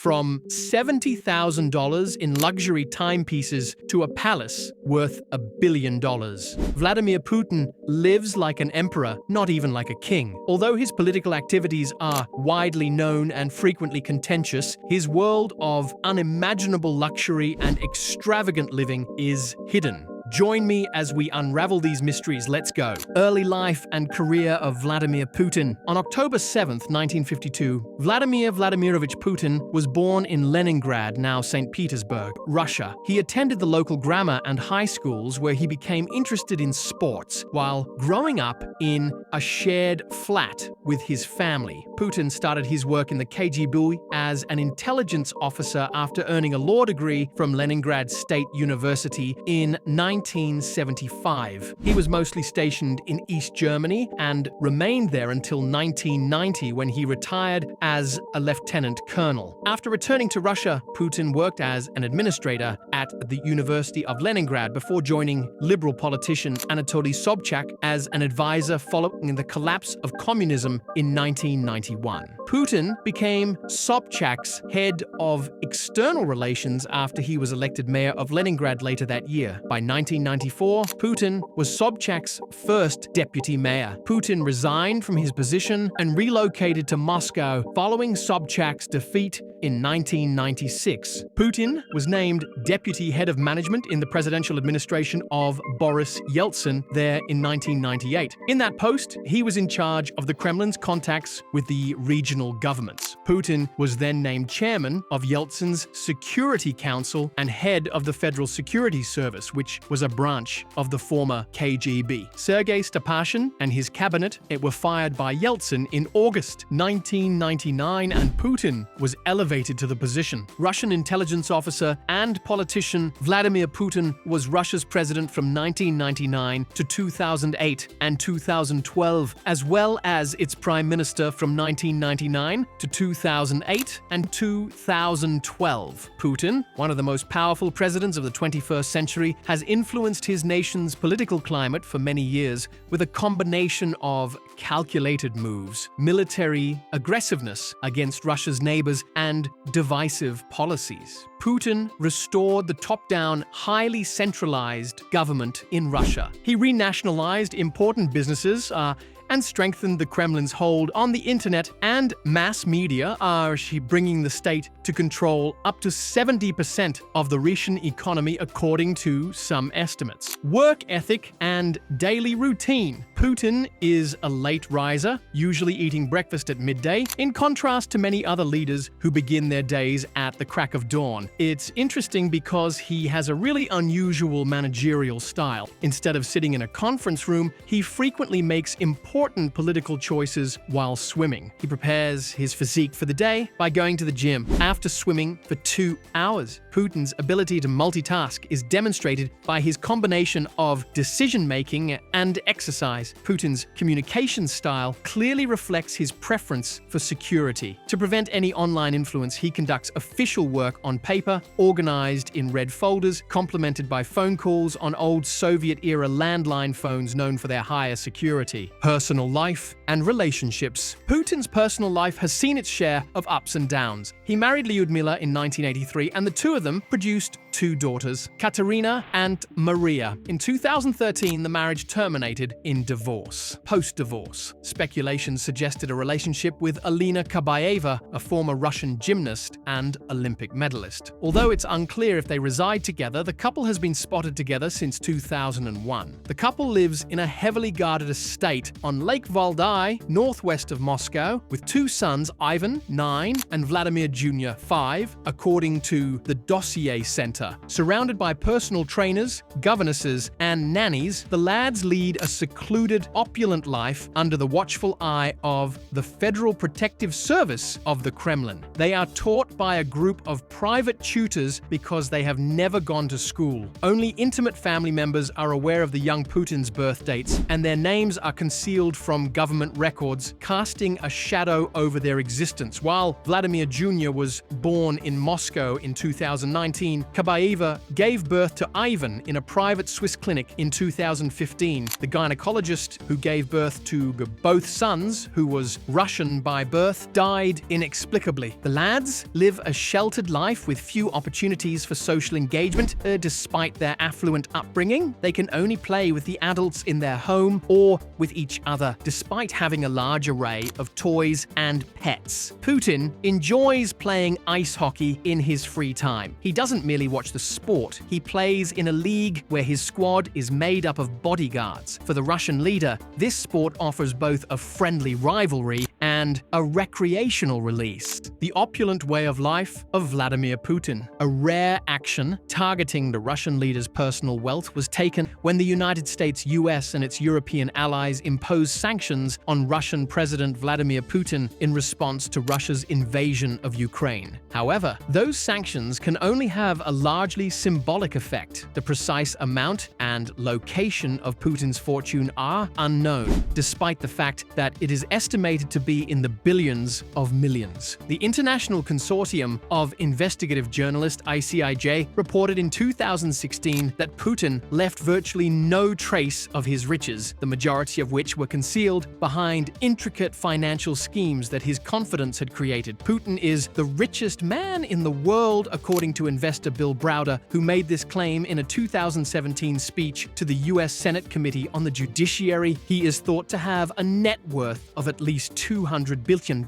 from $70,000 in luxury timepieces to a palace worth $1 billion. Vladimir Putin lives like an emperor, not even like a king. Although his political activities are widely known and frequently contentious, his world of unimaginable luxury and extravagant living is hidden. Join me as we unravel these mysteries. Let's go. Early life and career of Vladimir Putin. On October 7, 1952, Vladimir Vladimirovich Putin was born in Leningrad, now St. Petersburg, Russia. He attended the local grammar and high schools where he became interested in sports while growing up in a shared flat with his family. Putin started his work in the KGB as an intelligence officer after earning a law degree from Leningrad State University in 1975. He was mostly stationed in East Germany and remained there until 1990 when he retired as a lieutenant colonel. After returning to Russia, Putin worked as an administrator at the University of Leningrad before joining liberal politician Anatoly Sobchak as an advisor following the collapse of communism in 1991. Putin became Sobchak's head of external relations after he was elected mayor of Leningrad later that year. By 1994, Putin was Sobchak's first deputy mayor. Putin resigned from his position and relocated to Moscow following Sobchak's defeat in 1996. Putin was named deputy head of management in the presidential administration of Boris Yeltsin there in 1998. In that post, he was in charge of the Kremlin's contacts with the regional governments. Putin was then named chairman of Yeltsin's Security Council and head of the Federal Security Service, which was a branch of the former KGB. Sergei Stepashin and his cabinet were fired by Yeltsin in August 1999, and Putin was elevated to the position. Russian intelligence officer and politician Vladimir Putin was Russia's president from 1999 to 2008 and 2012, as well as its prime minister from 1999 to 2008 and 2012. Putin, one of the most powerful presidents of the 21st century, has influenced his nation's political climate for many years with a combination of calculated moves, military aggressiveness against Russia's neighbors, and divisive policies. Putin restored the top-down, highly centralized government in Russia. He renationalized important businesses and strengthened the Kremlin's hold on the internet and mass media, bringing the state to control up to 70% of the Russian economy, according to some estimates. Work ethic and daily routine. Putin is a late riser, usually eating breakfast at midday, in contrast to many other leaders who begin their days at the crack of dawn. It's interesting because he has a really unusual managerial style. Instead of sitting in a conference room, he frequently makes important political choices while swimming. He prepares his physique for the day by going to the gym after swimming for 2 hours. Putin's ability to multitask is demonstrated by his combination of decision-making and exercise. Putin's communication style clearly reflects his preference for security. To prevent any online influence, he conducts official work on paper, organized in red folders, complemented by phone calls on old Soviet-era landline phones known for their higher security. Personal life and relationships. Putin's personal life has seen its share of ups and downs. He married Lyudmila in 1983, and the two of them produced 2 daughters, Katerina and Maria. In 2013, the marriage terminated in divorce. Post-divorce, speculation suggested a relationship with Alina Kabaeva, a former Russian gymnast and Olympic medalist. Although it's unclear if they reside together, the couple has been spotted together since 2001. The couple lives in a heavily guarded estate on Lake Valdai, northwest of Moscow, with 2 sons, Ivan, 9, and Vladimir Jr., 5, according to the Dossier Center. Surrounded by personal trainers, governesses, and nannies, the lads lead a secluded, opulent life under the watchful eye of the Federal Protective Service of the Kremlin. They are taught by a group of private tutors because they have never gone to school. Only intimate family members are aware of the young Putin's birth dates, and their names are concealed from government records, casting a shadow over their existence. While Vladimir Jr. was born in Moscow in 2019, Genevieve gave birth to Ivan in a private Swiss clinic in 2015. The gynecologist who gave birth to both sons, who was Russian by birth, died inexplicably. The lads live a sheltered life with few opportunities for social engagement. Despite their affluent upbringing, they can only play with the adults in their home or with each other, despite having a large array of toys and pets. Putin enjoys playing ice hockey in his free time. He doesn't merely watch the sport, he plays in a league where his squad is made up of bodyguards. For the Russian leader, this sport offers both a friendly rivalry and a recreational release. The opulent way of life of Vladimir Putin. A rare action targeting the Russian leader's personal wealth was taken when the United States, US, and its European allies imposed sanctions on Russian President Vladimir Putin in response to Russia's invasion of Ukraine. However, those sanctions can only have a largely symbolic effect. The precise amount and location of Putin's fortune are unknown, despite the fact that it is estimated to be in the billions of millions. The International Consortium of Investigative Journalists, ICIJ, reported in 2016 that Putin left virtually no trace of his riches, the majority of which were concealed behind intricate financial schemes that his confidence had created. Putin is the richest man in the world, according to investor Bill Browder, who made this claim in a 2017 speech to the US Senate Committee on the Judiciary. He is thought to have a net worth of at least $200 billion,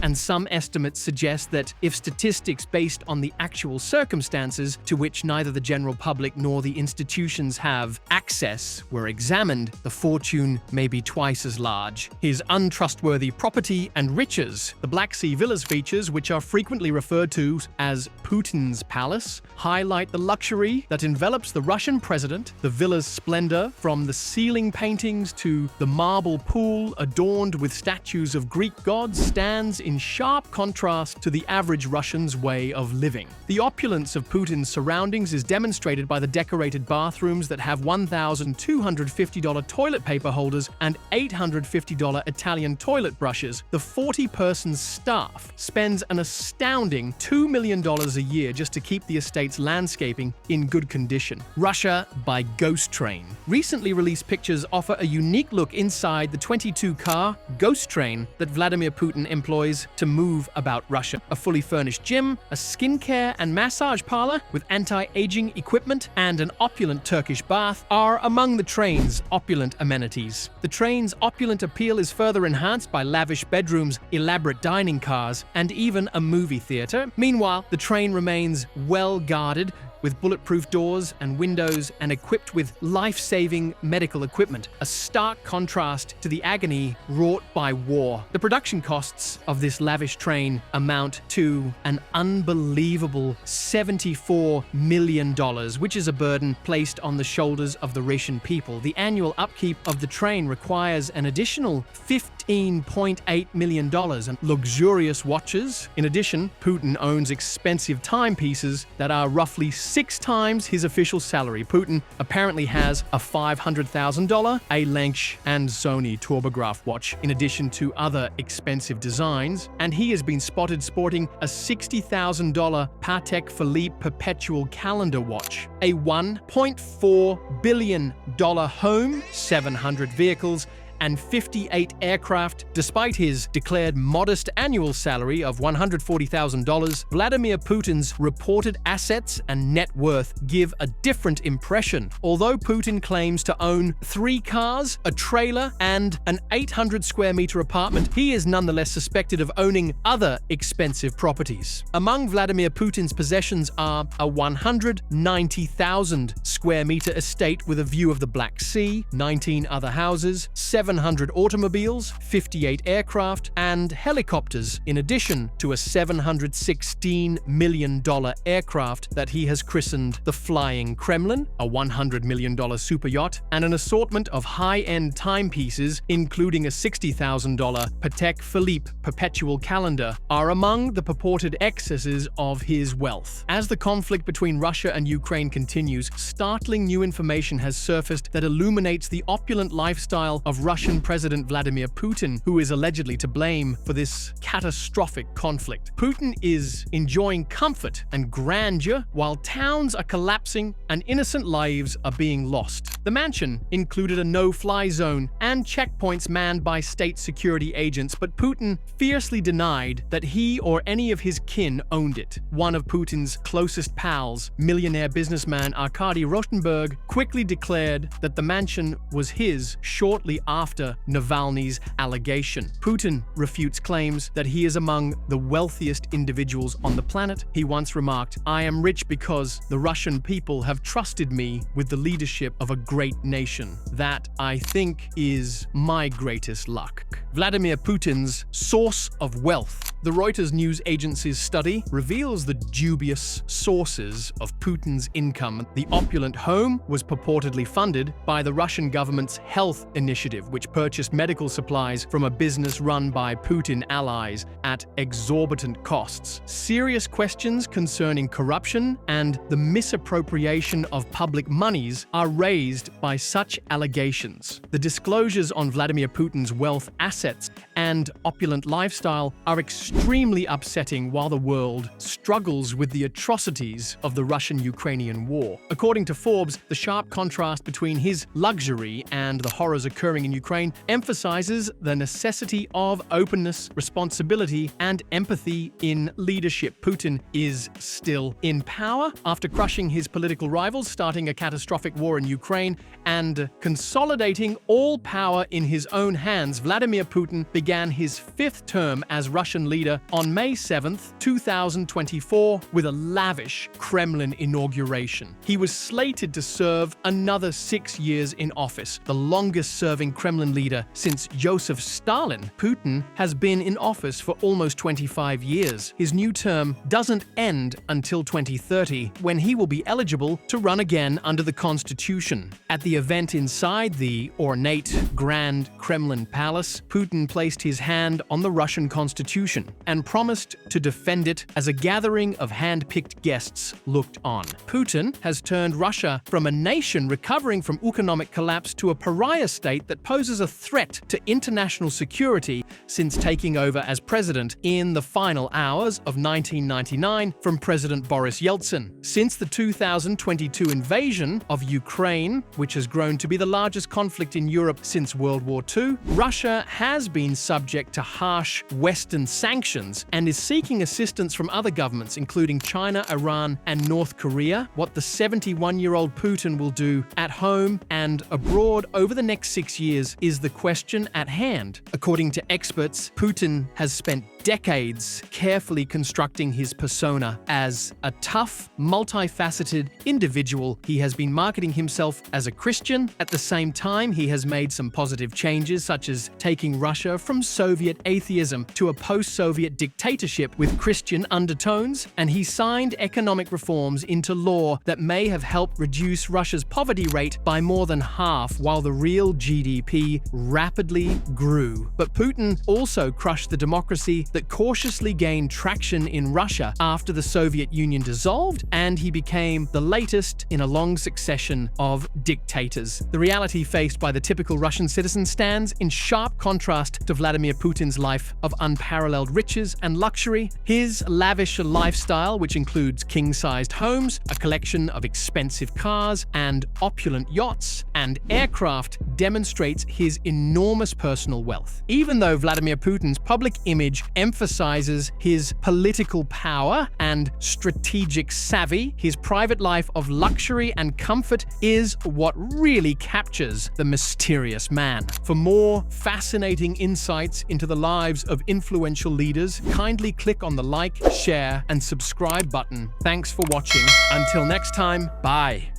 and some estimates suggest that if statistics based on the actual circumstances to which neither the general public nor the institutions have access were examined, the fortune may be twice as large. His untrustworthy property and riches, the Black Sea Villas features, which are frequently referred to as Putin's palace, highlight the luxury that envelops the Russian president. The villa's splendor, from the ceiling paintings to the marble pool adorned with statues of Greek gods, stands in sharp contrast to the average Russian's way of living. The opulence of Putin's surroundings is demonstrated by the decorated bathrooms that have $1,250 toilet paper holders and $850 Italian toilet brushes. The 40-person staff spends an astounding $2 million a year just to keep the estate's landscaping in good condition. Russia by Ghost Train. Recently released pictures offer a unique look inside the 22-car Ghost Train that Vladimir Putin employs to move about Russia. A fully furnished gym, a skincare and massage parlor with anti-aging equipment, and an opulent Turkish bath are among the train's opulent amenities. The train's opulent appeal is further enhanced by lavish bedrooms, elaborate dining cars, and even a movie theater. Meanwhile, the train remains well guarded, with bulletproof doors and windows and equipped with life-saving medical equipment, a stark contrast to the agony wrought by war. The production costs of this lavish train amount to an unbelievable $74 million, which is a burden placed on the shoulders of the Russian people. The annual upkeep of the train requires an additional $15.8 million and luxurious watches. In addition, Putin owns expensive timepieces that are roughly 6 times his official salary. Putin apparently has a $500,000 A-Lench and Sony Turbograph watch, in addition to other expensive designs, and he has been spotted sporting a $60,000 Patek Philippe perpetual calendar watch, a $1.4 billion home, 700 vehicles, and 58 aircraft. Despite his declared modest annual salary of $140,000, Vladimir Putin's reported assets and net worth give a different impression. Although Putin claims to own 3 cars, a trailer, and an 800 square meter apartment, he is nonetheless suspected of owning other expensive properties. Among Vladimir Putin's possessions are a 190,000 square meter estate with a view of the Black Sea, 19 other houses, 700 automobiles, 58 aircraft, and helicopters, in addition to a $716 million aircraft that he has christened the Flying Kremlin, a $100 million super yacht, and an assortment of high-end timepieces, including a $60,000 Patek Philippe perpetual calendar, are among the purported excesses of his wealth. As the conflict between Russia and Ukraine continues, startling new information has surfaced that illuminates the opulent lifestyle of Russian Russian President Vladimir Putin, who is allegedly to blame for this catastrophic conflict. Putin is enjoying comfort and grandeur while towns are collapsing and innocent lives are being lost. The mansion included a no-fly zone and checkpoints manned by state security agents, but Putin fiercely denied that he or any of his kin owned it. One of Putin's closest pals, millionaire businessman Arkady Rotenberg, quickly declared that the mansion was his shortly after Navalny's allegation. Putin refutes claims that he is among the wealthiest individuals on the planet. He once remarked, "I am rich because the Russian people have trusted me with the leadership of a great nation. That, I think, is my greatest luck." Vladimir Putin's source of wealth. The Reuters news agency's study reveals the dubious sources of Putin's income. The opulent home was purportedly funded by the Russian government's health initiative, which purchased medical supplies from a business run by Putin allies at exorbitant costs. Serious questions concerning corruption and the misappropriation of public monies are raised by such allegations. The disclosures on Vladimir Putin's wealth, assets, and opulent lifestyle are extremely upsetting while the world struggles with the atrocities of the Russian-Ukrainian war. According to Forbes, the sharp contrast between his luxury and the horrors occurring in Ukraine emphasizes the necessity of openness, responsibility, and empathy in leadership. Putin is still in power after crushing his political rivals, starting a catastrophic war in Ukraine, and consolidating all power in his own hands. Vladimir Putin began his fifth term as Russian leader on May 7, 2024, with a lavish Kremlin inauguration. He was slated to serve another 6 years in office, the longest-serving Kremlin leader since Joseph Stalin. Putin has been in office for almost 25 years. His new term doesn't end until 2030, when he will be eligible to run again under the Constitution. At the event inside the ornate Grand Kremlin Palace, Putin placed his hand on the Russian Constitution and promised to defend it as a gathering of hand-picked guests looked on. Putin has turned Russia from a nation recovering from economic collapse to a pariah state that poses a threat to international security since taking over as president in the final hours of 1999 from President Boris Yeltsin. Since the 2022 invasion of Ukraine, which has grown to be the largest conflict in Europe since World War II, Russia has been subject to harsh Western sanctions and is seeking assistance from other governments, including China, Iran, and North Korea. What the 71-year-old Putin will do at home and abroad over the next 6 years is the question at hand. According to experts, Putin has spent decades carefully constructing his persona as a tough, multifaceted individual. He has been marketing himself as a Christian. At the same time, he has made some positive changes, such as taking Russia from Soviet atheism to a post-Soviet dictatorship with Christian undertones, and he signed economic reforms into law that may have helped reduce Russia's poverty rate by more than half, while the real GDP rapidly grew. But Putin also crushed the democracy that cautiously gained traction in Russia after the Soviet Union dissolved, and he became the latest in a long succession of dictators. The reality faced by the typical Russian citizen stands in sharp contrast to Vladimir Putin's life of unparalleled riches and luxury. His lavish lifestyle, which includes king-sized homes, a collection of expensive cars, and opulent yachts and aircraft, demonstrates his enormous personal wealth. Even though Vladimir Putin's public image emphasizes his political power and strategic savvy, his private life of luxury and comfort is what really captures the mysterious man. For more fascinating insights into the lives of influential leaders, kindly click on the like, share, and subscribe button. Thanks for watching. Until next time, bye.